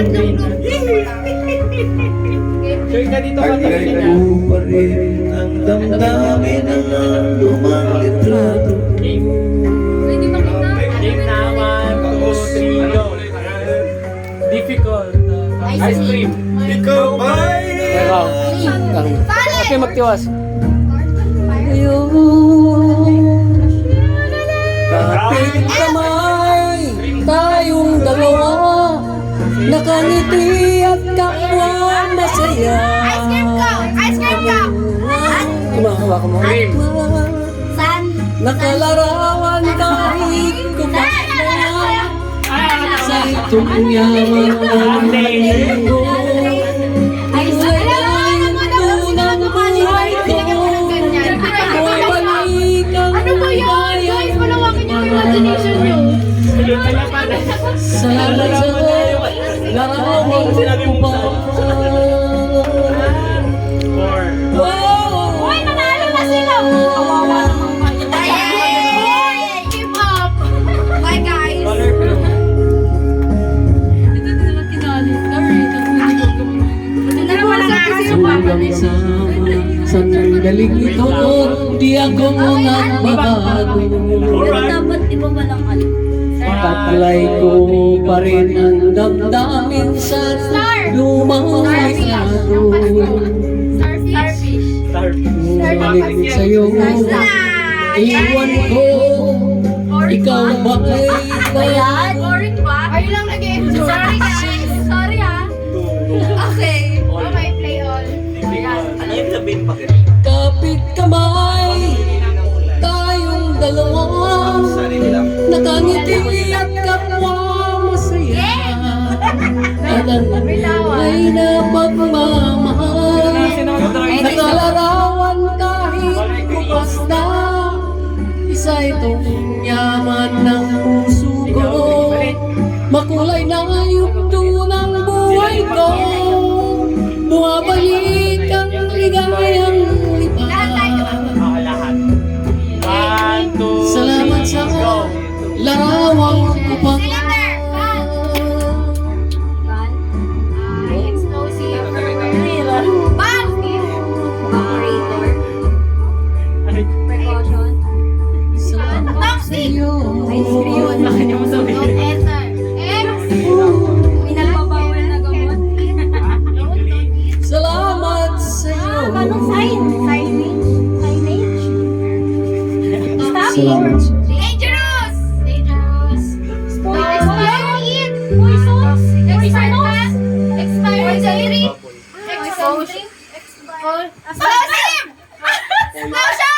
tatlong group. Joy ka dito ka Tagay tayo ko pa rin ang damdamin ng lumang litrato. Pwede makita? Game na 1, 2, 3, go. Difficult. Ice cream. Ikaw ba'y Okay, magtiwas. Kapit kamay, tayong dalawa, nakangiti at kapwa masaya. Ice cream ko! Ice cream ko! Kumahawa ko mo. San? Nakalarawan kahit kupas na sa itong yaman ng mundo. Ay, alam mo na buhay ko. Ano ba yan? Guys, malawakin yung imagination nyo. Salamat sa larawan ko pa. Wow! Uy, nanalo na sila! Kawawa naman kayo. Yay! Give up! Bye, guys! Hanggang sa sandaling ito, di ako nagbabago. Dapat di ba walang Taglay ko pa rin ang damdamin sa lumang litrato. Starfish. Ngunit sa'yo, iwan ko, ikaw ba ay Ayan? Boring ba? Are you lang nag-enjoy? Sorry guys. Sorry ha. Okay. Okay, play all. Ano yung sabihin pa kayo? kapit kamay, tayong dalawa, nakangiti at kapwa masaya. At ang ay napagmamahal, nakalarawan kahit kupas na. Isa itong yaman ng puso ko, makulay na yugto ng buhay ko. Bumabalik ang ligayang lipa. Lahat. 1, 2, Salamat sa larawan ko pa. Cylinder. Gun. Explosive. Bomb. Operator. Precaution. Salamat sa iyo. Ice cream. Don't enter. X. Pinagpabawal na gamot. Don't eat. Salamat sa iyo. Anong sign? Signage? Signage? Stop. Salamat sa Dangerous! Dangerous. Don't eat. Poison. Expired. Expired dairy. Exposure. Explosive. Explosion!